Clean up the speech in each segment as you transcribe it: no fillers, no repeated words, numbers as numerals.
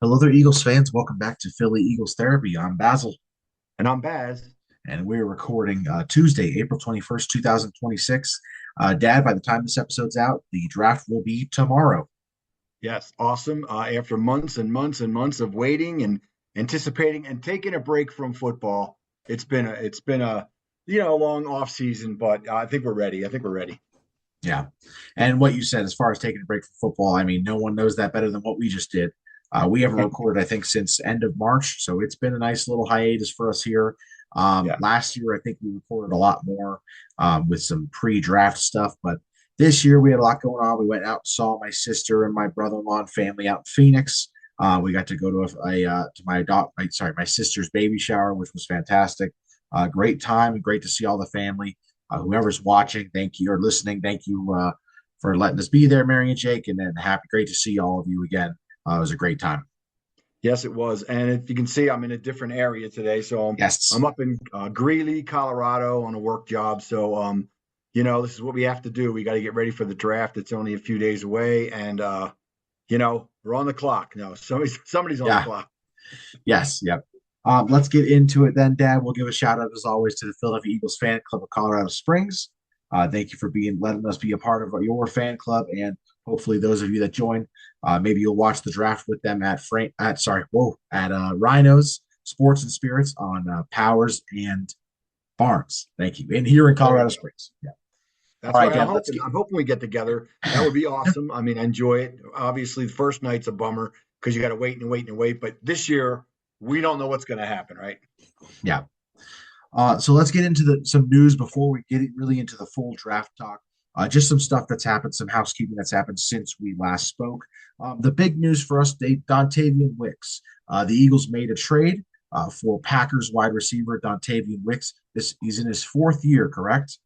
Hello there, Eagles fans. Welcome back to Philly Eagles Therapy. I'm Basil, And I'm Baz. and we're recording Tuesday, April 21st, 2026. Dad, by the time this episode's out, the draft will be tomorrow. Yes, awesome. After months and months and months of waiting and anticipating and taking a break from football, it's been a long off season, but I think we're ready. I think we're ready. Yeah. And what you said as far as taking a break from football, I mean, no one knows that better than what we just did. We haven't recorded, I think, since end of March. So it's been a nice little hiatus for us here. Yeah. Last year, I think we recorded a lot more with some pre-draft stuff, but this year we had a lot going on. We went out and saw my sister and my brother-in-law and family out in Phoenix. We got to go to my sister's baby shower, which was fantastic. Great time and great to see all the family. Whoever's watching, thank you, or listening, thank you for letting us be there, Mary and Jake, and then great to see all of you again. It was a great time. Yes, it was. And if you can see, I'm in a different area today. So I'm Yes. up in Greeley, Colorado on a work job. So, this is what we have to do. We got to get ready for the draft. It's only a few days away. And, we're on the clock. No, somebody's on the Yeah. clock. Yes. Yep. Let's get into it then, Dad. We'll give a shout out as always to the Philadelphia Eagles fan club of Colorado Springs. Thank you for letting us be a part of your fan club, and hopefully those of you that join, maybe you'll watch the draft with them at Rhinos Sports and Spirits on Powers and Barnes. Thank you, and here in There you Colorado go. Springs. Yeah. That's All right, right. I'm Dad. Let's hoping. get. I'm hoping we get together. That would be awesome. I mean, enjoy it. Obviously, the first night's a bummer because you got to wait and wait and wait. But this year, we don't know what's going to happen, right? Yeah. So let's get into some news before we get really into the full draft talk. Just some stuff that's happened, some housekeeping that's happened since we last spoke. The big news for us, Dontavian Wicks. The Eagles made a trade for Packers wide receiver Dontavian Wicks. He's in his fourth year, correct?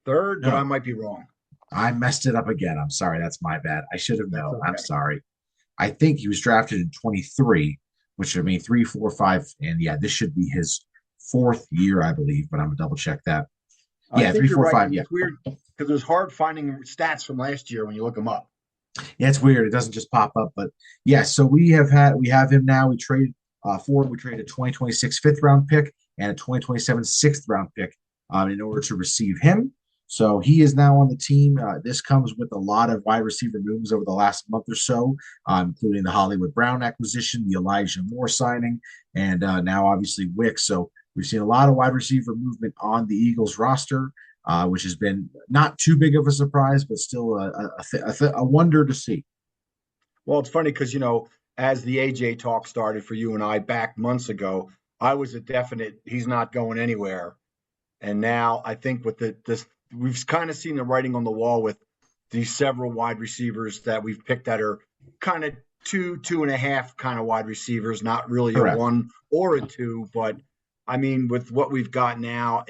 Third, but I No, might be wrong. I messed it up again. I'm sorry. That's my bad. I should have That's known. I'm okay. sorry. I think he was drafted in 23, which would mean 3, 4, 5. And yeah, this should be his fourth year, I believe, but I'm going to double check that. I Yeah, think three, you're four, right, five. and Yeah. it's weird because it was hard finding stats from last year when you look them up. Yeah, it's weird. It doesn't just pop up. But yeah, so we have him now. We traded a 2026 fifth round pick and a 2027 sixth round pick in order to receive him. So he is now on the team. This comes with a lot of wide receiver moves over the last month or so, including the Hollywood Brown acquisition, the Elijah Moore signing, and now obviously Wicks. So we've seen a lot of wide receiver movement on the Eagles roster, which has been not too big of a surprise, but still a wonder to see. Well, it's funny because as the AJ talk started for you and I back months ago, I was a definite he's not going anywhere. And now I think with this, we've kind of seen the writing on the wall with these several wide receivers that we've picked that are kind of two and a half kind of wide receivers, not really a Correct. one or a two. But I mean, with what we've got now,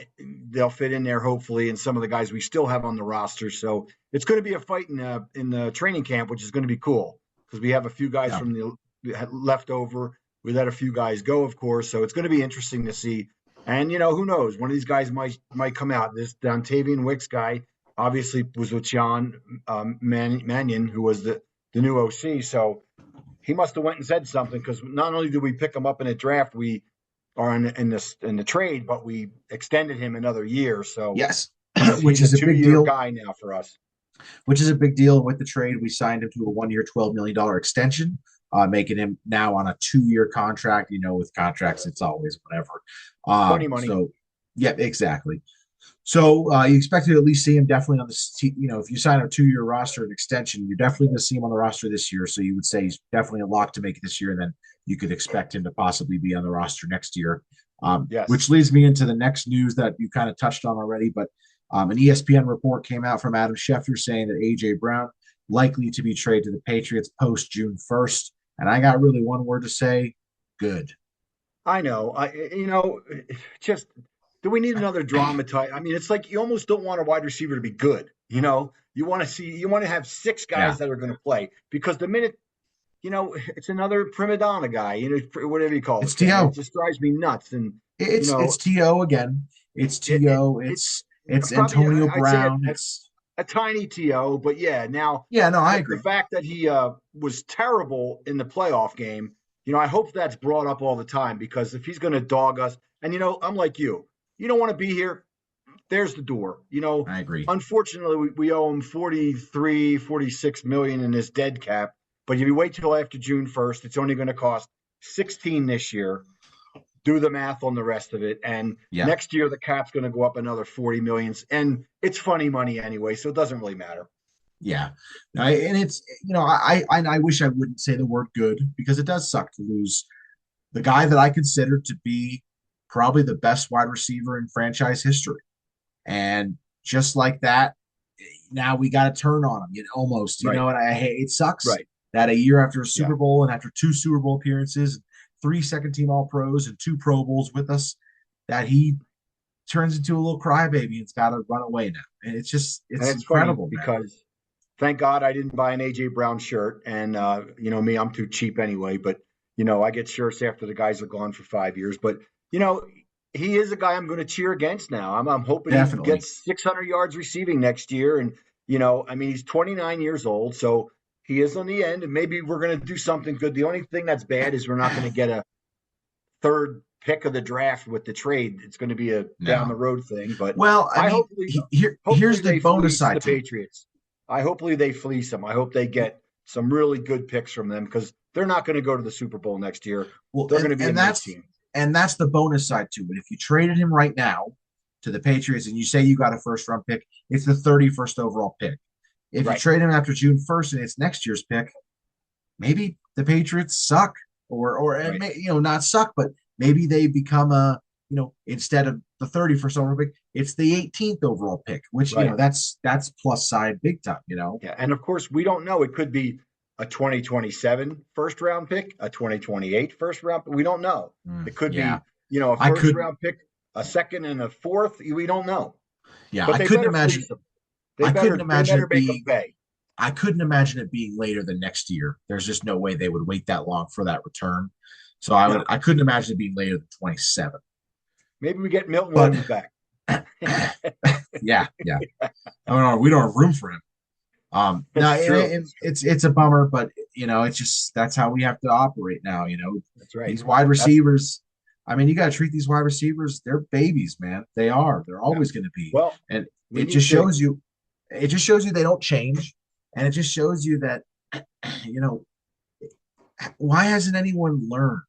they'll fit in there hopefully, and some of the guys we still have on the roster. So it's going to be a fight in the training camp, which is going to be cool because we have a few guys Yeah. from the left over. We let a few guys go, of course. So it's going to be interesting to see and who knows? One of these guys might come out. This Dontavian Wicks guy obviously was with Sean Mannion, who was the new OC. So he must have went and said something because not only did we pick him up in a draft, we are in the trade, but we extended him another year. So Yes, he's which he's a is a big 2 year deal. guy now for us. Which is a big deal with the trade. We signed him to a 1 year, $12 million extension, making him now on a 2 year contract. With contracts, it's always whatever. Funny money. So, yeah, exactly. So you expect to at least see him definitely on this. If you sign a 2 year roster and extension, you're definitely going to see him on the roster this year. So you would say he's definitely a lock to make it this year, and then you could expect him to possibly be on the roster next year. Yes. Which leads me into the next news that you kind of touched on already, but an ESPN report came out from Adam Schefter saying that AJ Brown likely to be traded to the Patriots post June 1st. And I got really one word to say: good. I know. Just do we need another drama type? I mean, it's like you almost don't want a wide receiver to be good. You want to have six Yeah, guys that are going to play because the minute, it's another prima donna guy, whatever you call it's it, and it To. just drives me nuts. And It's you it's know, To again. It's it, it To. it's It's probably Antonio I'd say Brown. It's at a tiny TO, but yeah, now Yeah, no, I the agree. fact that he was terrible in the playoff game, I hope that's brought up all the time, because if he's going to dog us, and I'm like you don't want to be here, there's the door. I agree. Unfortunately, we owe him 43, 46 million in his dead cap. But if you wait till after June 1st, it's only going to cost 16 this year. Do the math on the rest of it. And Yeah. next year, the cap's going to go up another 40 millions. And it's funny money anyway, so it doesn't really matter. Yeah. And it's, I wish I wouldn't say the word good, because it does suck to lose the guy that I consider to be probably the best wide receiver in franchise history. And just like that, now we got to turn on him, almost, Right. and I hate, it sucks Right. that a year after a Yeah. Super Bowl and after 2 Super Bowl appearances, 3 second team All Pros and 2 Pro Bowls with us, that he turns into a little crybaby and's got to run away now. And And it's it's funny incredible, man. because thank God I didn't buy an AJ Brown shirt. And, me, I'm too cheap anyway. But, I get shirts after the guys are gone for 5 years. But, he is a guy I'm going to cheer against now. I'm hoping he Definitely. gets 600 yards receiving next year. And, he's 29 years old. So he is on the end. And maybe we're going to do something good. The only thing that's bad is we're not going to get a third pick of the draft with the trade. It's going to be a down the road thing. But well, I mean, here's the bonus side the Patriots. Hopefully they fleece them. I hope they get some really good picks from them, because they're not going to go to the Super Bowl next year. Well, they're going to be a nice team. And that's the bonus side to it. If you traded him right now to the Patriots and you say you got a first round pick, it's the 31st overall pick. If you trade him after June 1st and it's next year's pick, maybe the Patriots suck, or not suck, but maybe they become instead of the 31st overall pick, it's the 18th overall pick, which that's plus side big time. Yeah, and of course we don't know. It could be a 2027 first round pick, a 2028 first round. We don't know. It could be, a first round pick, a second and a fourth. We don't know. Yeah, but I couldn't imagine. I couldn't imagine it being later than next year. There's just no way they would wait that long for that return. So I couldn't imagine it being later than 27. Maybe we get Milton Williams back. Yeah. We don't have room for him. It's a bummer, but it's just, that's how we have to operate now. That's right. These wide receivers. I mean, you got to treat these wide receivers. They're babies, man. They are. They're always going to be. Well, and it just shows you. It just shows you they don't change, and it just shows you that, why hasn't anyone learned?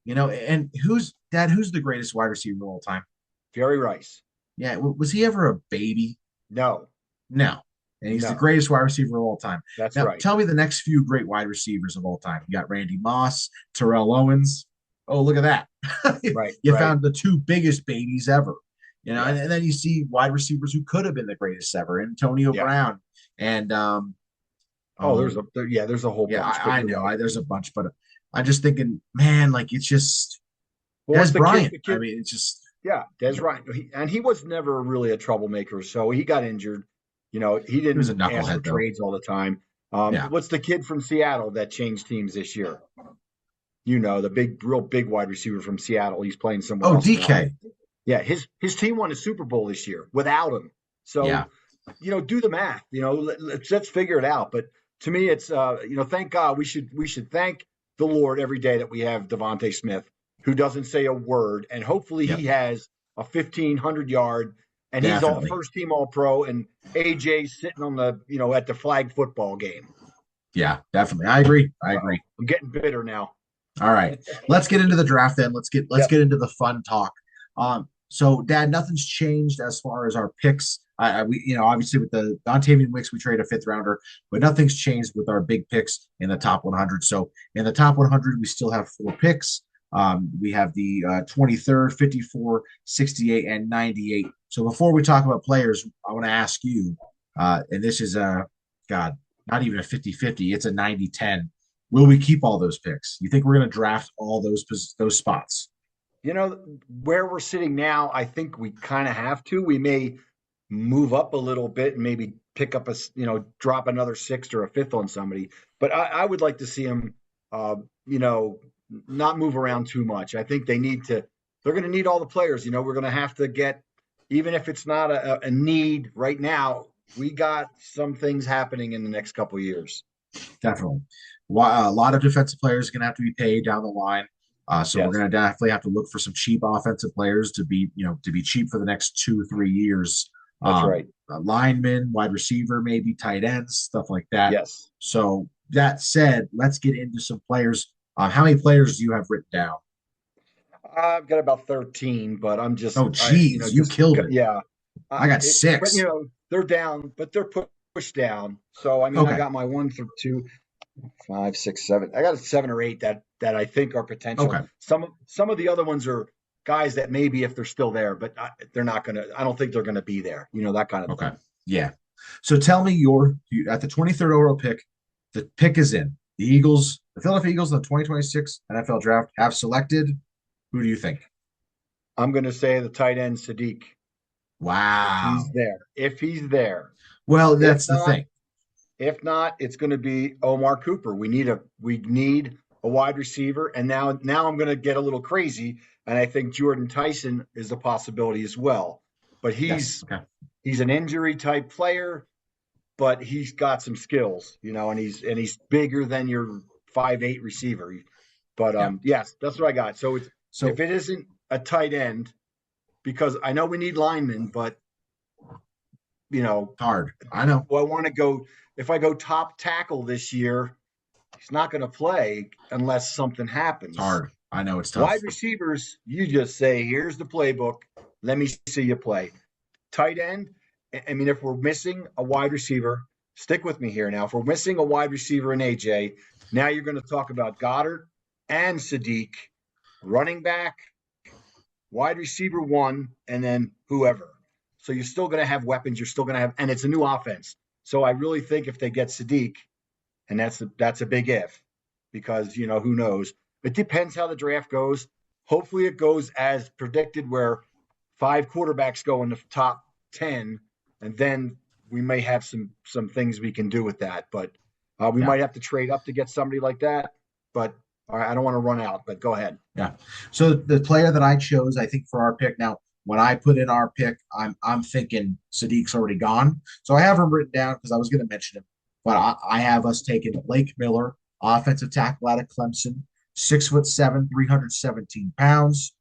And who's the greatest wide receiver of all time? Jerry Rice. Yeah, was he ever a baby? No. And he's the greatest wide receiver of all time. That's now, right. Tell me the next few great wide receivers of all time. You got Randy Moss, Terrell Owens. Oh, look at that. You found the two biggest babies ever. And then you see wide receivers who could have been the greatest ever. Antonio Brown. And there's a whole bunch. I know. There's a bunch, but I'm just thinking, man, like, it's just Des Bryant. I mean, it's just Des Bryant. He was never really a troublemaker, so he got injured. He didn't ask for trades all the time. What's the kid from Seattle that changed teams this year? The real big wide receiver from Seattle. He's playing somewhere else. DK. Now. Yeah, his team won a Super Bowl this year without him. So, do the math. Let's figure it out. But to me, it's thank God we should thank the Lord every day that we have Devontae Smith, who doesn't say a word, and hopefully he has a 1,500 yard. And he's all first team All Pro, and AJ's sitting on the at the flag football game. Yeah, definitely. I agree. I'm getting bitter now. All right, let's get into the draft then. Let's get into the fun talk. So, Dad, nothing's changed as far as our picks. We obviously with the Dontavian Wicks, we trade a 5th rounder, but nothing's changed with our big picks in the top 100. So in the top 100, we still have 4 picks. We have the 23rd, 54, 68, and 98. So before we talk about players, I want to ask you, and this is not even a 50-50, it's a 90-10. Will we keep all those picks? You think we're going to draft all those spots? Where we're sitting now, I think we kind of have to. We may move up a little bit and maybe pick up drop another 6th or a 5th on somebody. But I would like to see them, not move around too much. I think they're going to need all the players. We're going to have to get, even if it's not a need right now, we got some things happening in the next couple of years. Definitely. A lot of defensive players are going to have to be paid down the line. So we're Yes, going to definitely have to look for some cheap offensive players to be, to be cheap for the next 2 or 3 years. that's right. Linemen, wide receiver, maybe tight ends, stuff like that. Yes. So that said, let's get into some players. How many players do you have written down? I've got about 13, but I'm just, Oh, geez, you killed it. yeah. I got But six. they're down, but they're pushed down. So, I mean, I Okay. got my 1 through 2, 5, 6, 7. I got 7 or 8 that I think are potential. Okay. Some of the other ones are guys that maybe if they're still there, but they're not gonna. I don't think they're gonna be there. That kind of Okay. thing. Yeah. So tell me at the 23rd overall pick, the pick is in. The Philadelphia Eagles in the 2026 NFL draft have selected. Who do you think? I'm gonna say the tight end Sadiq, if he's Wow. there. If he's there. Well, If that's the not, thing. if not, it's gonna be Omar Cooper. We need a wide receiver, and now I'm gonna get a little crazy, and I think Jordan Tyson is a possibility as well. But Yes. he's Okay. he's an injury type player, but he's got some skills, and he's bigger than your 5'8" receiver. But Yeah. yes, that's what I got. So if So it isn't a tight end, because I know we need linemen, but you know, hard. I know. do I want to go if I go top tackle this year, he's not going to play unless something It's happens. hard. I know it's Wide tough. receivers, you just say, here's the playbook. Let me see you play. Tight end, I mean, if we're missing a wide receiver, stick with me here now. If we're missing a wide receiver in AJ, now you're going to talk about Goddard and Sadiq, running back, wide receiver one, and then whoever. So you're still going to have weapons. You're still going to have, and it's a new offense. So I really think if they get Sadiq, and that's a big if, because who knows. It depends how the draft goes. Hopefully, it goes as predicted, where 5 quarterbacks go in the top 10, and then we may have some things we can do with that. But we Yeah. might have to trade up to get somebody like that. But all right, I don't want to run out. But go ahead. Yeah. So the player that I chose, I think for our pick now, when I put in our pick, I'm thinking Sadiq's already gone. So I have him written down because I was going to mention him, but I have us taking Blake Miller, offensive tackle out of Clemson, 6'7", 317 pounds,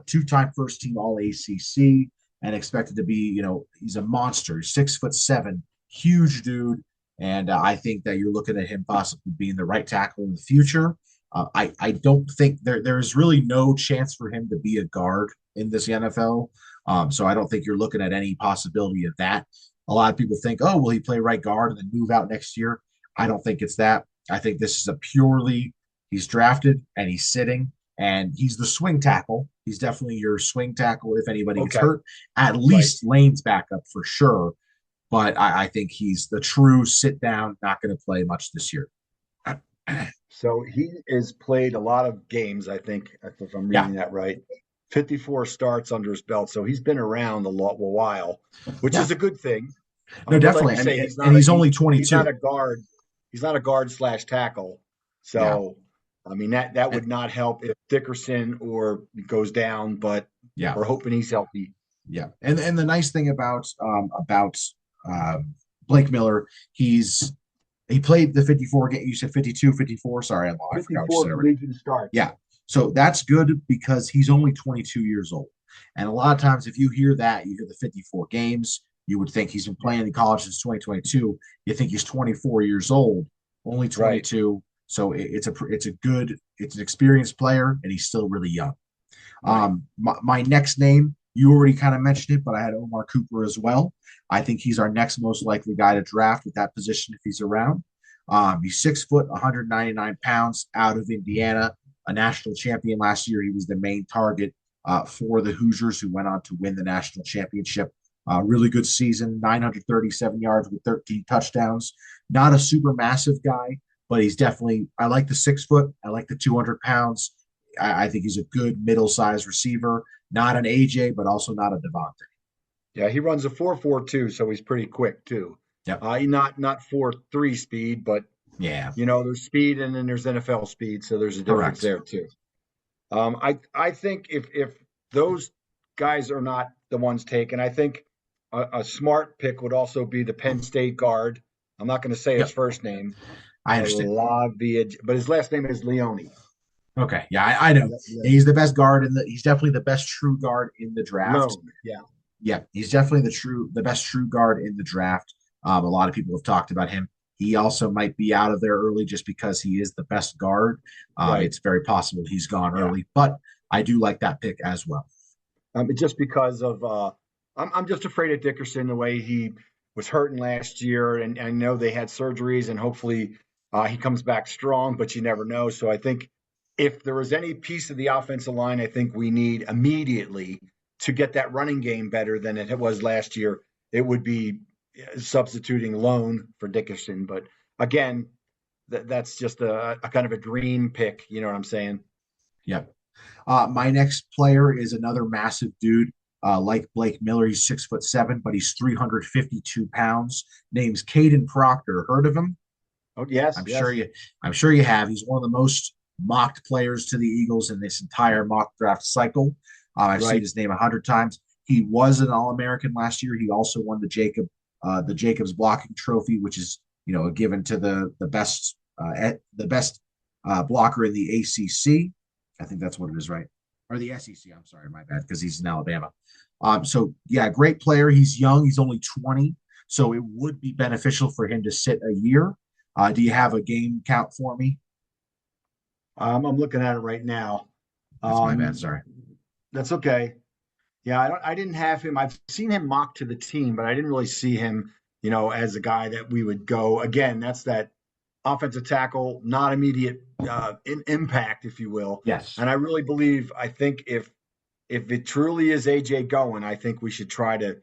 two-time first team All ACC, and expected to be, he's a monster. He's 6'7", huge dude, and I think that you're looking at him possibly being the right tackle in the future. I don't think there's really no chance for him to be a guard in this NFL. So I don't think you're looking at any possibility of that. A lot of people think, oh, will he play right guard and then move out next year? I don't think it's that. I think this is a purely he's drafted and he's sitting and he's the swing tackle. He's definitely your swing tackle if anybody gets Okay, hurt. At right. least Lane's backup for sure. But I think he's the true sit down, not going to play much this year. So he has played a lot of games, I think, if I'm Yeah. reading that right. 54 starts under his belt, so he's been around a while, which Yeah. is a good thing. No, But like definitely. you say, he's And not he's only he's not 22. a guard. He's not a guard slash tackle. Yeah. So I mean that would And, not help if Dickerson or goes down, but yeah. we're hoping he's healthy. Yeah. And the nice thing about um, Blake Miller, he played the 54 game. You said 52, 54. Sorry, I forgot what you 54 said already. collegiate starts. Yeah. So that's good because he's only 22 years old. And a lot of times, if you hear that, you hear the 54 games, you would think he's been playing in college since 2022. You think he's 24 years old, only Right. 22. So it's an experienced player, and he's still really young. Right. My next name, you already kind of mentioned it, but I had Omar Cooper as well. I think he's our next most likely guy to draft at that position if he's around. He's 6 foot, 199 pounds, out of Indiana, a national champion last year. He was the main target for the Hoosiers, who went on to win the national championship. Really good season, 937 yards with 13 touchdowns. Not a super massive guy, but he's definitely, I like the 6 foot. I like the 200 pounds. I think he's a good middle-sized receiver, not an AJ, but also not a Devontae. Yeah, he runs a 4.42, so he's pretty quick too. Yep. He not 4.3 speed, but Yeah. there's speed and then there's NFL speed, so there's a difference Correct. there too. I think if those guys are not the ones taken, I think a smart pick would also be the Penn State guard. I'm not going to say his Yep, first name, I understand. but his last name is Leone. Okay, yeah, I know. Yeah, he's the best guard he's definitely the best true guard in the draft. Leone, yeah. Yeah, he's definitely the best true guard in the draft. A lot of people have talked about him. He also might be out of there early just because he is the best guard. Right. It's very possible he's gone Yeah. early, but I do like that pick as well. Just because of I'm just afraid of Dickerson the way he was hurting last year, and I know they had surgeries, and hopefully he comes back strong, but you never know. So I think if there was any piece of the offensive line, I think we need immediately to get that running game better than it was last year. It would be substituting Loan for Dickerson, but again, that's just a kind of a dream pick. You know what I'm saying? Yep. My next player is another massive dude, like Blake Miller. He's 6'7", but he's 352 pounds. Name's Caden Proctor. Heard of him? Oh yes, I'm yes. sure you. I'm sure you have. He's one of the most mocked players to the Eagles in this entire mock draft cycle. I've seen his name 100 times. He was an All-American last year. He also won the Jacobs blocking trophy, which is given to the best blocker in the ACC. I think that's what it is, right? Or the SEC. I'm sorry, my bad, because he's in Alabama. So yeah, great player. He's young. He's only 20, so it would be beneficial for him to sit a year. Do you have a game count for me? I'm looking at it right now. That's my bad. Sorry. That's okay. Yeah, I didn't have him. I've seen him mocked to the team, but I didn't really see him, as a guy that we would go again. That's that offensive tackle, not immediate impact, if you will. Yes. And I really believe, I think if it truly is AJ going, I think we should try to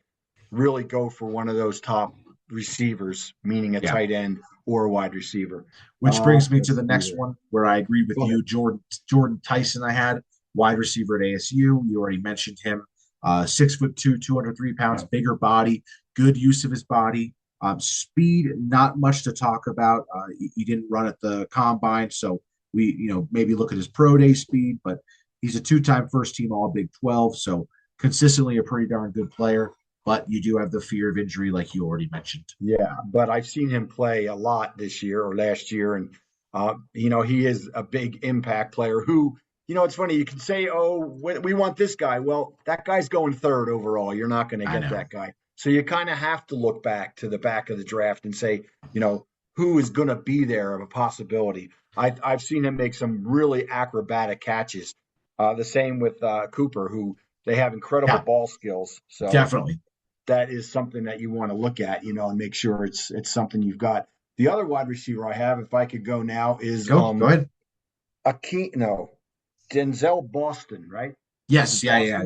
really go for one of those top receivers, meaning a tight end or a wide receiver. Which brings me to the next one where I agree with you. Jordan Tyson, I had wide receiver at ASU. You already mentioned him. 6'2", 203 pounds, bigger body, good use of his body. Speed, not much to talk about. He didn't run at the combine, so we, maybe look at his pro day speed, but he's a two-time first-team All Big 12, so consistently a pretty darn good player. But you do have the fear of injury, like you already mentioned. Yeah, but I've seen him play a lot this year or last year, and he is a big impact player who. It's funny. You can say, "Oh, we want this guy." Well, that guy's going third overall. You're not going to get that guy. So you kind of have to look back to the back of the draft and say, who is going to be there of a possibility. I've seen him make some really acrobatic catches. The same with Cooper, who they have incredible ball skills. So definitely, that is something that you want to look at, and make sure it's something you've got. The other wide receiver I have, if I could go now, is go ahead. Denzel Boston, right? Yes, yeah.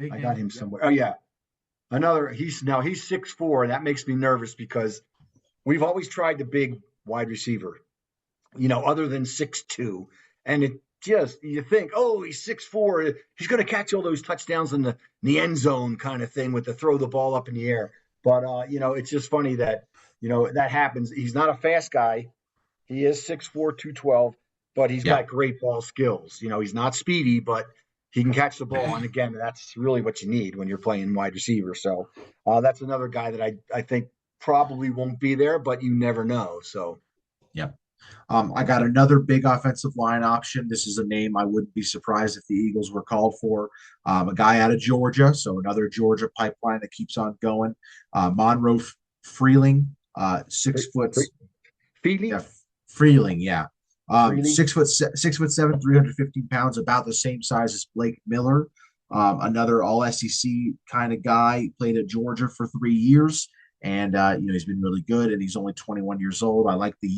I got him somewhere. Oh yeah, he's 6'4". That makes me nervous because we've always tried the big wide receiver, other than 6'2", and it just you think, oh, he's 6'4", he's going to catch all those touchdowns in the end zone kind of thing with the throw the ball up in the air. But it's just funny that that happens. He's not a fast guy. He is 6'4", 212. But he's got great ball skills. He's not speedy, but he can catch the ball. And again, that's really what you need when you're playing wide receiver. So that's another guy that I think probably won't be there, but you never know. So, I got another big offensive line option. This is a name I wouldn't be surprised if the Eagles were called for. A guy out of Georgia, so another Georgia pipeline that keeps on going. Monroe Freeling, 6 foot. Freeling? Yeah, Freeling, yeah. 6'7", 315 pounds, about the same size as Blake Miller. Another all SEC kind of guy. He played at Georgia for 3 years, and he's been really good. And he's only 21 years old. I like the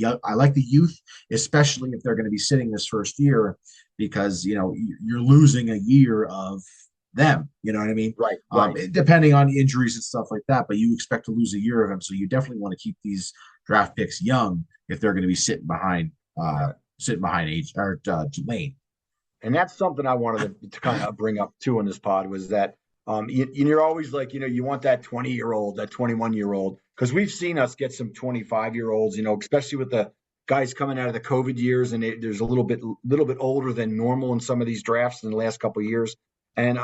youth, especially if they're going to be sitting this first year, because you're losing a year of them. You know what I mean? Right. Depending on injuries and stuff like that, but you expect to lose a year of them, so you definitely want to keep these draft picks young if they're going to be sitting behind Lane. And that's something I wanted to kind of bring up too in this pod was that you're always like, you want that 20-year-old, that 21-year-old, because we've seen us get some 25-year-olds, especially with the guys coming out of the COVID years, and there's a little bit older than normal in some of these drafts in the last couple of years. And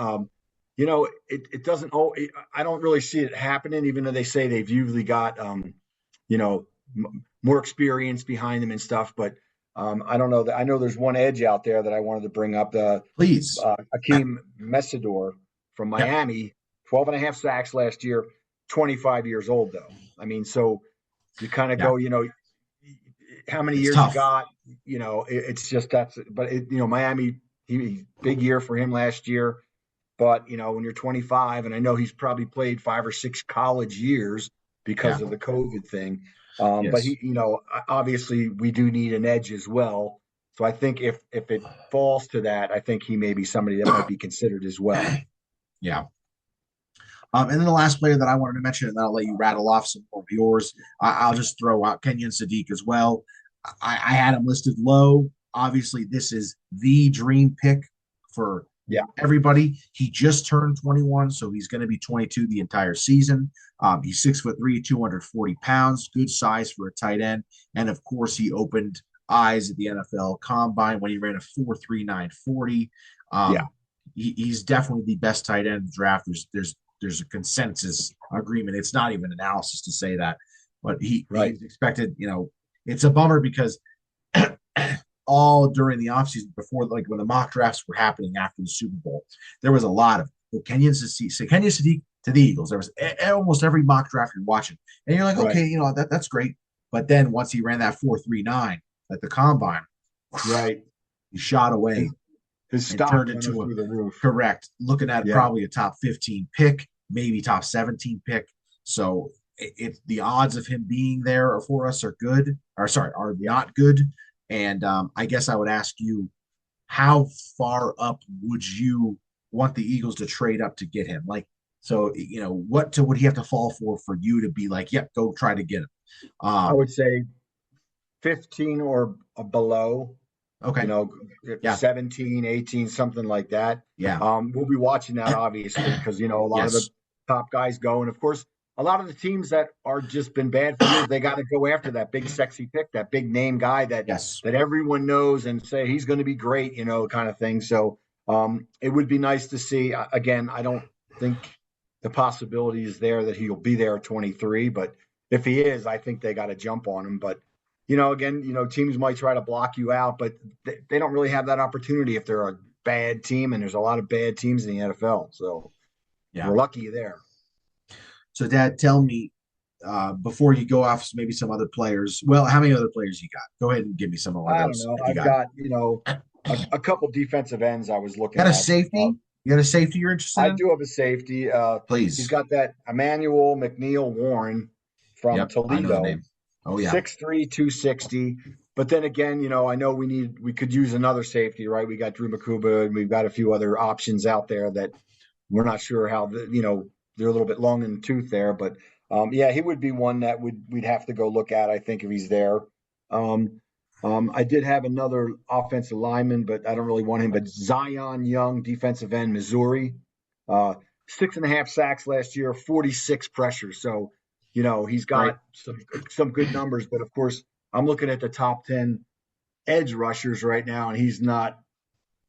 it doesn't. Oh, I don't really see it happening, even though they say they've usually got, more experience behind them and stuff. But I don't know that. I know there's one edge out there that I wanted to bring up. The Please. Akeem Mesidor from Yep. Miami, 12 and a half sacks last year, 25 years old though. I mean, so you kind of Yeah. go, how many It's years you tough. got? It's just but Miami, big year for him last year. But when you're 25, and I know he's probably played 5 or 6 college years because Yeah. of the COVID thing. But Yes. obviously we do need an edge as well. So I think if it falls to that, I think he may be somebody that might be considered as well. Yeah. And then the last player that I wanted to mention, and then I'll let you rattle off some more of yours. I'll just throw out Kenyon Sadiq as well. I had him listed low. Obviously, this is the dream pick for Yeah. everybody. He just turned 21, so he's going to be 22 the entire season. He's 6'3", 240 pounds, good size for a tight end. And of course, he opened eyes at the NFL Combine when he ran a 4.39 40. Yeah. He's definitely the best tight end in the draft. There's a consensus agreement. It's not even analysis to say that, but he's expected. It's a bummer because all during the offseason before, like when the mock drafts were happening after the Super Bowl, there was a lot of Kenyon Sadiq to the Eagles. There was almost every mock draft you're watching, and you're like, okay, that's great. But then once he ran that 4.39 at the combine, right, he shot away. His stock turned into through the roof. Correct. Looking at probably a top 15 pick, maybe top 17 pick. So the odds of him being there for us are good. Are not good. And I guess I would ask you, how far up would you want the Eagles to trade up to get him? Like, so what would he have to fall for you to be like, yep, go try to get him? I would say 15 or below. Okay. 17, 18, something like that. Yeah. We'll be watching that obviously because a lot of the top guys go, and of course a lot of the teams that are just been bad for years, they got to go after that big sexy pick, that big name guy that everyone knows and say he's going to be great, kind of thing. So it would be nice to see. Again, I don't think the possibility is there that he'll be there at 23, but if he is, I think they got to jump on him. But again, teams might try to block you out, but they don't really have that opportunity if they're a bad team, and there's a lot of bad teams in the NFL. So we're lucky there. So, Dad, tell me, before you go off maybe some other players, well, how many other players you got? Go ahead and give me some of those. I don't know. I've got a couple defensive ends I was looking at. Got a safety? You got a safety you're interested in? I do have a safety. Please. He's got that Emmanuel McNeil Warren from Toledo. Oh, yeah. 6'3", 260. But then again, I know we could use another safety, right? We got Drew Makuba, and we've got a few other options out there that we're not sure how, they're a little bit long in the tooth there. But, he would be one that we'd have to go look at, I think, if he's there. I did have another offensive lineman, but I don't really want him. But Zion Young, defensive end, Missouri, 6.5 sacks last year, 46 pressures. So, he's got some good numbers, but of course, I'm looking at the top 10 edge rushers right now, and he's not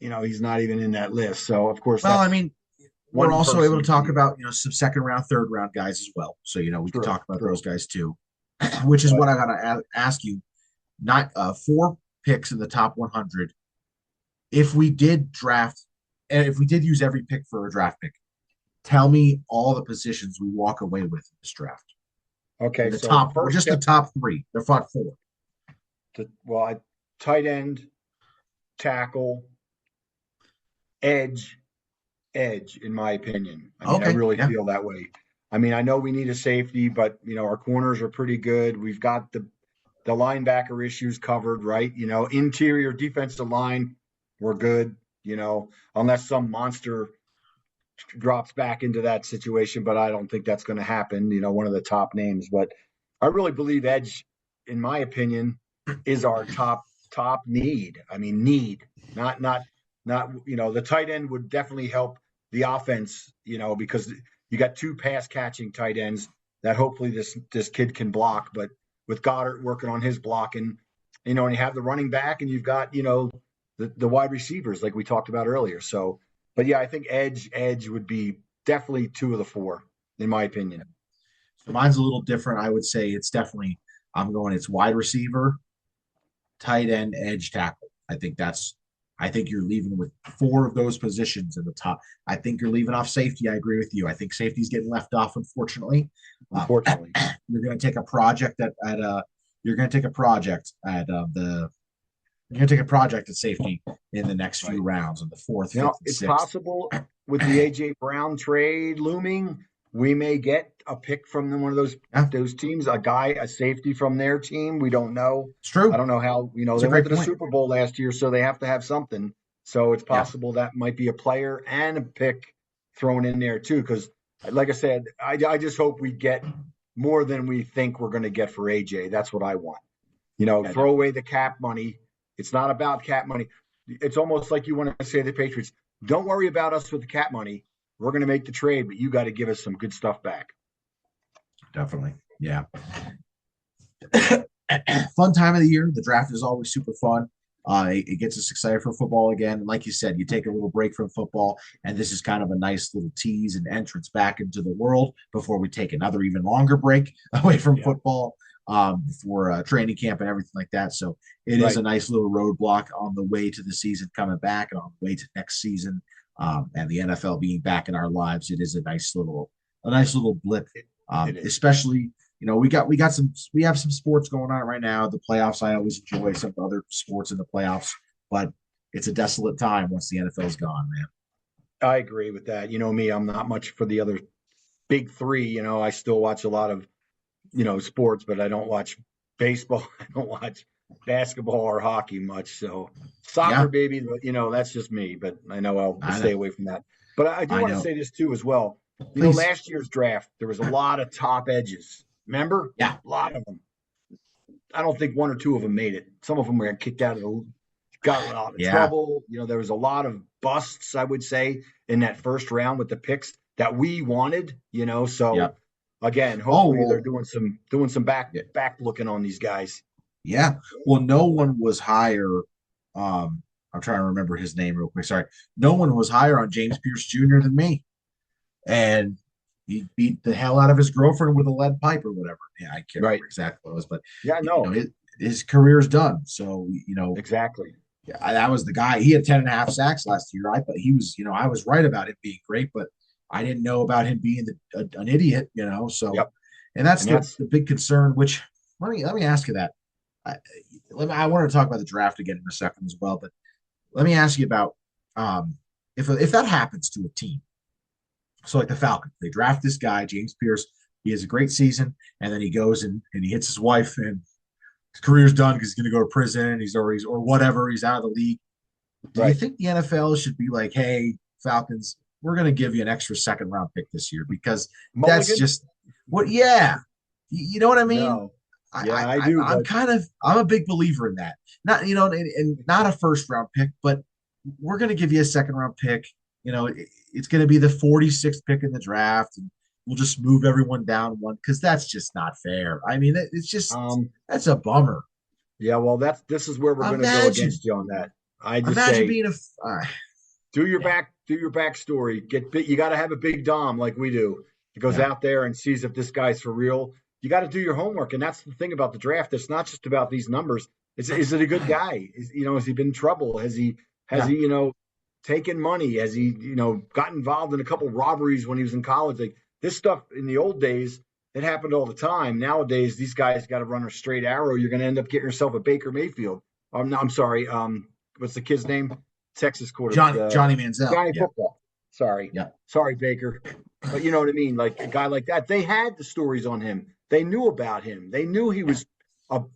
even in that list. So, of course, we're also able to talk about some second round, third round guys as well. So we can talk about those guys too, which is what I got to ask you. Not 4 picks in the top 100. If we did draft, and if we did use every pick for a draft pick, tell me all the positions we walk away with in this draft. Okay, the top, or just the top 3. They're fought 4. Tight end, tackle, edge, in my opinion. I really feel that way. I know we need a safety, but our corners are pretty good. We've got the linebacker issues covered, right? Interior defensive line, we're good. Unless some monster drops back into that situation, but I don't think that's going to happen. One of the top names, but I really believe edge, in my opinion, is our top need. Not the tight end would definitely help the offense, because you got 2 pass catching tight ends that hopefully this kid can block, but with Goddard working on his blocking, and you have the running back, and you've got, the wide receivers like we talked about earlier. So But yeah, I think edge would be definitely 2 of the 4, in my opinion. So mine's a little different. I would say it's wide receiver, tight end, edge, tackle. I think you're leaving with 4 of those positions in the top. I think you're leaving off safety. I agree with you. I think safety's getting left off, unfortunately. Unfortunately, You're going to take a project you're going to take a project at the you're going to take a project at safety in the next few right. rounds in the fourth, fifth, and It's sixth. possible with the AJ Brown trade looming, we may get a pick from one of those teams, a safety from their team. We don't know. It's true. I don't know how. It's They a went great to the point. Super Bowl last year, so they have to have something. So it's Yeah, possible that might be a player and a pick thrown in there too. Because, like I said, I just hope we get more than we think we're going to get for AJ. That's what I want. Throw away the cap money. It's not about cap money. It's almost like you want to say to the Patriots, don't worry about us with the cap money. We're going to make the trade, but you got to give us some good stuff back. definitely. Yeah. Fun time of the year. The draft is always super fun. It gets us excited for football again. And like you said, you take a little break from football, and this is kind of a nice little tease and entrance back into the world before we take another even longer break away from football for training camp and everything like that. So it is a nice little roadblock on the way to the season coming back and on the way to next season, and the NFL being back in our lives. It is a nice little blip, especially. We have some sports going on right now. The playoffs, I always enjoy some other sports in the playoffs, but it's a desolate time once the NFL's gone, man. I agree with that. You know me, I'm not much for the other big 3. I still watch a lot of, sports, but I don't watch baseball. I don't watch basketball or hockey much. So soccer, baby, that's just me, but I know I'll stay away from that. But I do want to say this too, as well. Last year's draft, there was a lot of top edges. Remember? Yeah. A lot of them. I don't think 1 or 2 of them made it. Some of them were kicked out of got out of trouble. There was a lot of busts, I would say, in that first round with the picks that we wanted, So again, hopefully they're doing some back looking on these guys. Yeah. Well, no one was higher. I'm trying to remember his name real quick. Sorry. No one was higher on James Pierce Jr. than me. And he beat the hell out of his girlfriend with a lead pipe or whatever. Yeah, I can't remember exactly what it was, but his career's done. So exactly. Yeah, that was the guy. He had 10.5 sacks last year. I thought he was, I was right about him being great, but I didn't know about him being an idiot. So, and that's the big concern. Which let me ask you that. I want to talk about the draft again in a second as well, but let me ask you about if that happens to a team. So like the Falcons, they draft this guy, James Pierce. He has a great season, and then he goes and he hits his wife, and his career's done because he's going to go to prison. Or whatever. He's out of the league. Do you think the NFL should be like, hey, Falcons, we're going to give you an extra second round pick this year because that's just what? Yeah, you know what I mean? No. Yeah, I do. I'm a big believer in that. Not and not a first round pick, but we're going to give you a second round pick. It's going to be the 46th pick in the draft, and we'll just move everyone down one because that's just not fair. I mean, it's just that's a bummer. Yeah, well, this is where we're going to go against you on that. I just imagine say, being do your backstory. You got to have a big dom like we do. He goes out there and sees if this guy's for real. You got to do your homework, and that's the thing about the draft. It's not just about these numbers. Is it a good guy? Has he been in trouble? Has he taken money? Has he, got involved in a couple robberies when he was in college? Like this stuff in the old days, it happened all the time. Nowadays, these guys got to run a straight arrow. You're going to end up getting yourself a Baker Mayfield. I'm sorry. What's the kid's name? Texas quarterback. Johnny Manziel. Johnny Football. Sorry. Yeah. Sorry, Baker. But you know what I mean? Like a guy like that. They had the stories on him. They knew about him. They knew he was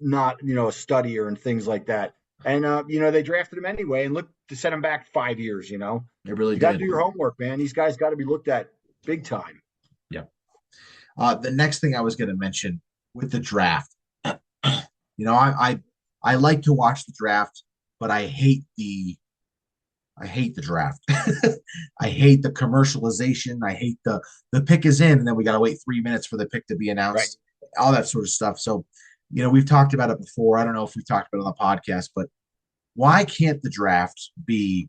not, a studier and things like that. And, they drafted him anyway and look to set him back 5 years, They really got to do your homework, man. These guys got to be looked at big time. Yeah. The next thing I was going to mention with the draft, I like to watch the draft, but I hate the draft. I hate the commercialization. I hate the pick is in, and then we got to wait 3 minutes for the pick to be announced, all that sort of stuff. So, we've talked about it before. I don't know if we've talked about it on the podcast, but why can't the draft be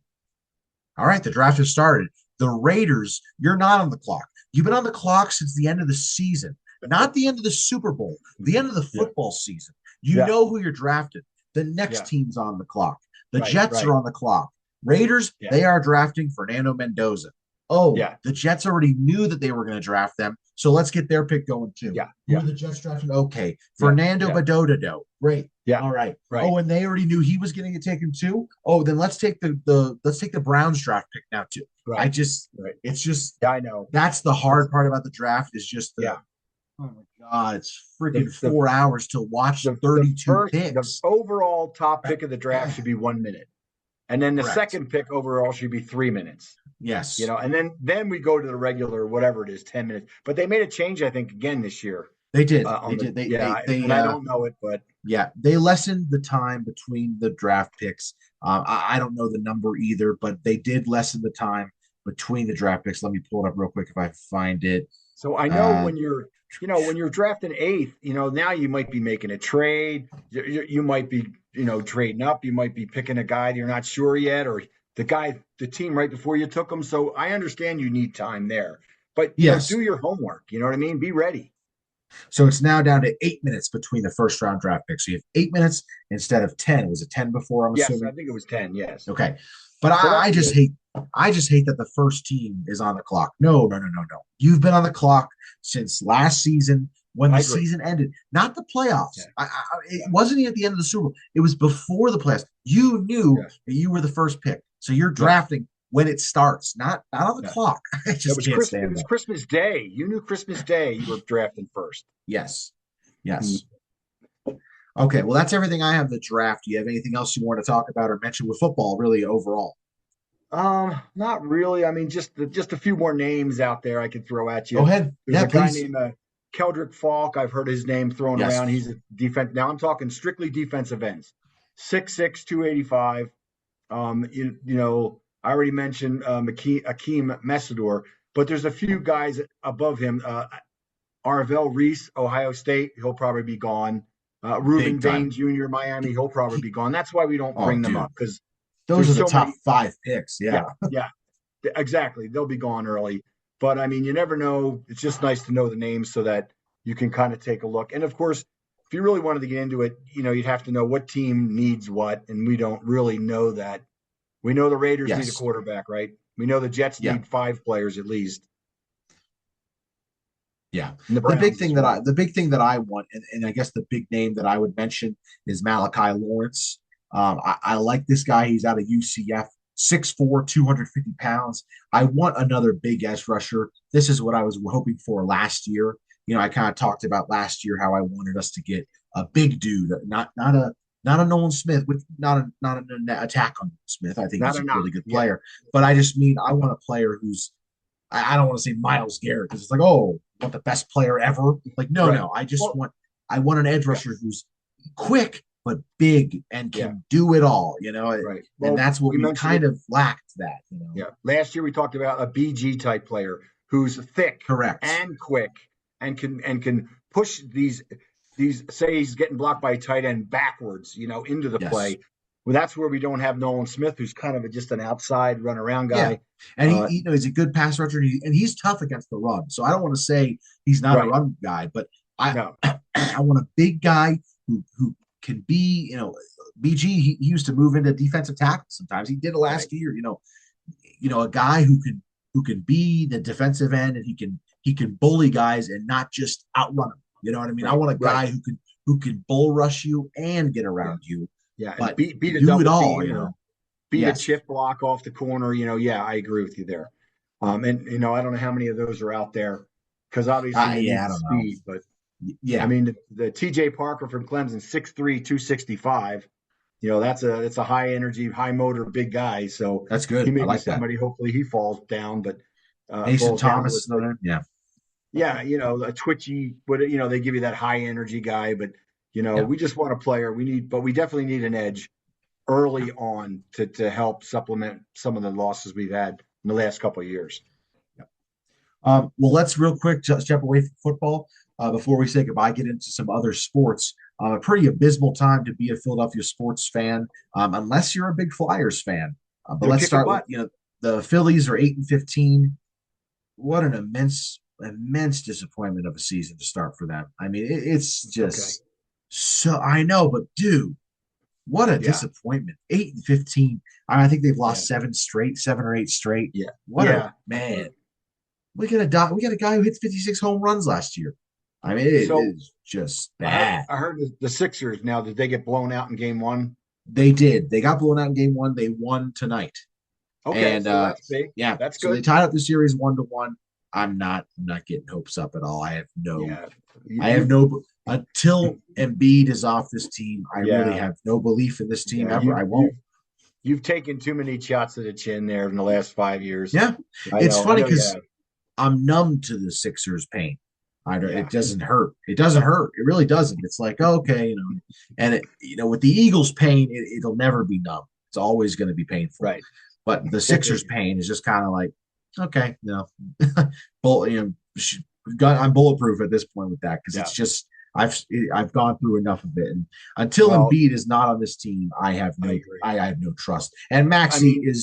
All right, the draft has started. The Raiders, you're not on the clock. You've been on the clock since the end of the season, not the end of the Super Bowl, the end of the Yeah. football season. You Yeah. know who you're drafted. The next Yeah. team's on the clock. The Right. Jets Right. are on the clock. Raiders, Yeah. they are drafting Fernando Mendoza. Oh, Yeah. the Jets already knew that they were going to draft them, so let's get their pick going too. Yeah. Who Yeah. are the Jets drafting? Okay, Yeah. Fernando Yeah. Badodo. Great. Yeah. All right. Right. Oh, and they already knew he was going to get taken too. Oh, then let's take the Browns draft pick now too. Right. Right. It's just yeah, I know. that's the hard part about the draft is just yeah. Oh my God, it's freaking 4 hours to watch The 32 the picks. overall top pick of the draft should be 1 minute, and then the Correct. second pick overall should be 3 minutes. Yes. And then we go to the regular whatever it is, 10 minutes. But they made a change, I think, again this year. They did. They I don't know it, but yeah, they lessened the time between the draft picks. I don't know the number either, but they did lessen the time between the draft picks. Let me pull it up real quick if I find it. So I know when you're drafting eighth, now you might be making a trade. You might be, trading up. You might be picking a guy that you're not sure yet, or the team right before you took them. So I understand you need time there, but yes, do your homework. You know what I mean? Be ready. So it's now down to 8 minutes between the first round draft picks. So you have 8 minutes instead of 10. Was it 10 before? I'm assuming. I think it was 10. Yes. Okay, but I just hate that the first team is on the clock. No. You've been on the clock since last season when the season ended, not the playoffs. Yeah. It wasn't even at the end of the Super Bowl. It was before the playoffs. You knew that you were the first pick, so you're drafting when it starts, not on the clock. I just can't stand it. It was Christmas Day. You knew Christmas Day you were drafting first. Yes. Okay, well, that's everything I have the draft. Do you have anything else you want to talk about or mention with football, really, overall? Not really. I mean, just a few more names out there I could throw at you. Go ahead. There's a guy named Keldrick Falk. I've heard his name thrown around. He's a defense. Now I'm talking strictly defensive ends. 6'6", 285. I already mentioned Akeem Messador, but there's a few guys above him. Arvell Reese, Ohio State, he'll probably be gone. Reuben Bain Jr., Miami, he'll probably be gone. That's why we don't bring them up, because those are the top 5 picks. Yeah, exactly. They'll be gone early. But, I mean, you never know. It's just nice to know the names so that you can kind of take a look. And, of course, if you really wanted to get into it, you'd have to know what team needs what, and we don't really know that. We know the Raiders need a quarterback, right? We know the Jets need 5 players at least. Yeah. The big thing that I want, and I guess the big name that I would mention is Malachi Lawrence. I like this guy. He's out of UCF, 6'4", 250 pounds. I want another big edge rusher. This is what I was hoping for last year. I kind of talked about last year how I wanted us to get a big dude, not a Nolan Smith, with not an attack on Smith. I think he's a really good player, but I just mean I want a player who's, I don't want to say Myles Garrett because it's like, oh, I want the best player ever. Like, no. I just want an edge rusher who's quick but big and can do it all. Right. And that's what we kind of lacked. That. Yeah. Last year we talked about a BG type player who's thick, correct, and quick, and can push these. Say he's getting blocked by a tight end backwards, into the play. Well, that's where we don't have Nolan Smith, who's kind of just an outside run around guy. Yeah. And he's a good pass rusher, and he's tough against the run. So I don't want to say he's not a run guy, but I want a big guy who can be, BG. He used to move into defensive tackle sometimes. He did it last year. A guy who can be the defensive end, and he can bully guys and not just outrun them. You know what I mean? I want a guy who can bull rush you and get around you. Yeah, but beat a do double it all. team, beat a chip block off the corner. I agree with you there. And I don't know how many of those are out there, because obviously I don't speed, know. But I mean the TJ Parker from Clemson, 6'3", 265. That's a high energy, high motor, big guy. So that's good. He may I like be somebody. That. Hopefully he falls down, but Mason Thomas, a twitchy, they give you that high energy guy, but we just want a player. But we definitely need an edge early on to help supplement some of the losses we've had in the last couple of years. Well, let's real quick step away from football before we say goodbye. Get into some other sports. A pretty abysmal time to be a Philadelphia sports fan, unless you're a big Flyers fan. But let's start with the Phillies are 8-15. What an immense disappointment of a season to start for them. I mean, it's Okay. just so I know, but dude, what a Yeah. disappointment. 8-15. I think they've Yeah. lost 7 or 8 straight. Yeah. What a Yeah. man. We got a guy who hits 56 home runs last year. I mean, it So is just I heard, bad. I heard the Sixers now, did they get blown out in game one? They did. They got blown out in game one. They won tonight. Okay. And So that's big. yeah, That's so they good. tied up the series 1-1. I'm not getting hopes up at all. Yeah. I have You, no until Embiid is off this team. I really yeah. have no belief in this team Yeah. ever. I won't. You've taken too many shots to the chin there in the last 5 years. Yeah, I it's know. I funny know you because have. I'm numb to the Sixers' pain. I don't, Yeah. it doesn't hurt. It doesn't hurt. It really doesn't. It's like okay, and with the Eagles' pain, it'll never be numb. It's always going to be painful. Right. But the Sixers' pain is just kind of like okay, I'm bulletproof at this point with that because Yeah. it's just I've gone through enough of it, and until Well, Embiid is not on this team, I have I no agree. I have no trust. And I mean,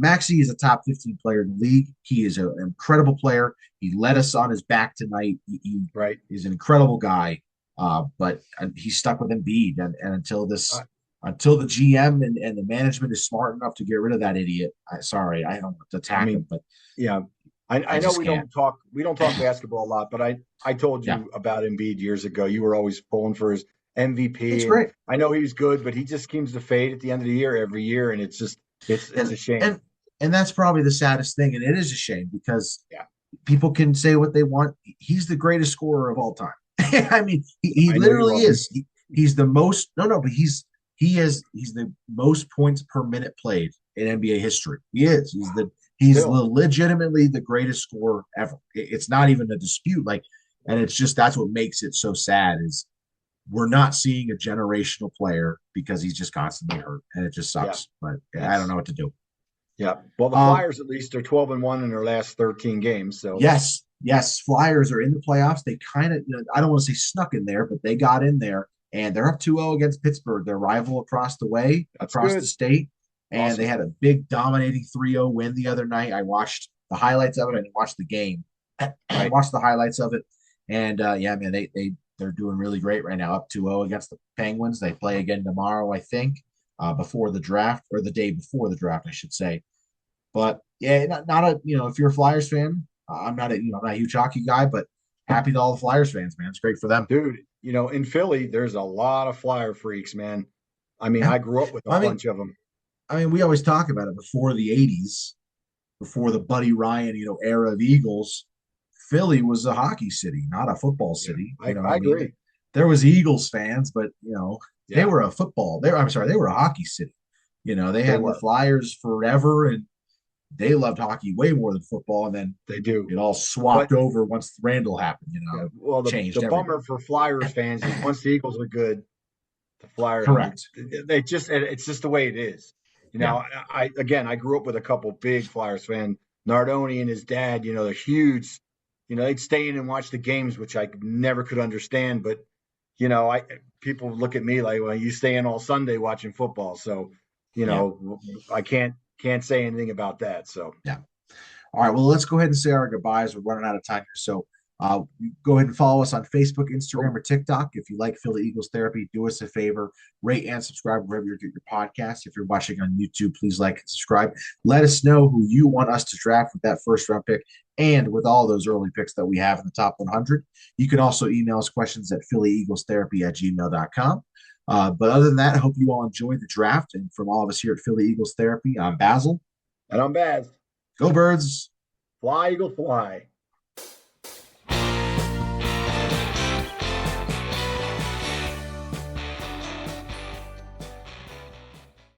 Maxi is a top 15 player in the league. He is an incredible player. He led us on his back tonight. He right. is an incredible guy, but he's stuck with Embiid, and Uh, until the GM and the management is smart enough to get rid of that idiot. Sorry, I don't I attack him, mean, but yeah. I I know just can't. we don't talk basketball a lot, but I told Yeah, you about Embiid years ago. You were always pulling for his it's MVP, and great. I know he's good, but he just seems to fade at the end of the year every year, and it's just it's and a shame. and and that's probably the saddest thing, and it is a shame because Yeah, people can say what they want. He's the greatest scorer of all time. I mean, he I know you literally love him. is. He's the most. No, but he's the most points per minute played in NBA history. He is. Still, Legitimately the greatest scorer ever. It's not even a dispute. Like, and it's just that's what makes it so sad is we're not seeing a generational player because he's just constantly hurt, and it just yeah, sucks. But I don't it's know what to do. yeah. Well, the Um, Flyers at least are 12-1 in their last 13 games, so yes, Flyers are in the playoffs. They kind of, I don't want to say snuck in there, but they got in there, and they're up 2-0 against Pittsburgh, their rival across the way, that's across the good. state, and they Awesome. had a big dominating 3-0 win the other night. I watched the highlights of it. I didn't watch the game. I Right. watched the highlights of it, and yeah, man, they're doing really great right now, up 2-0 against the Penguins. They play again tomorrow, I think, before the draft or the day before the draft, I should say. But yeah, not a if you're a Flyers fan, I'm not a huge hockey guy, but happy to all the Flyers fans, man. It's great for them. Dude, in Philly, there's a lot of Flyer freaks, man. I mean, Yeah, I grew up with a I mean, bunch of them. we always talk about it before the '80s, before the Buddy Ryan era of Eagles. Philly was a hockey city, not a football Yeah, city. I agree. There was Eagles fans, but they Yeah, were a football. I'm sorry, they were a hockey city. They they had the were. Flyers forever, and they loved hockey way more than football. And then They do. it all But swapped over once Randall happened. yeah, well, the Changed everything. bummer for Flyers fans is once the Eagles are good, the Flyers are Correct. it's just the way it is. Yeah. I grew up with a couple big Flyers fans. Nardoni and his dad, they're huge. They'd stay in and watch the games, which I never could understand. But I people look at me like, well, you stay in all Sunday watching football, so Yeah. I can't say anything about that. So Yeah. All right. Well, let's go ahead and say our goodbyes. We're running out of time here. So go ahead and follow us on Facebook, Instagram, oh, or TikTok. If you like Philly Eagles Therapy, do us a favor, rate and subscribe wherever you get your podcast. If you're watching on YouTube, please like and subscribe. Let us know who you want us to draft with that first round pick and with all those early picks that we have in the top 100. You can also email us questions at phillyeaglestherapy@gmail.com. But other than that, I hope you all enjoyed the draft. And from all of us here at Philly Eagles Therapy, I'm Basil. and I'm bad. Go Birds. Fly, Eagle, fly.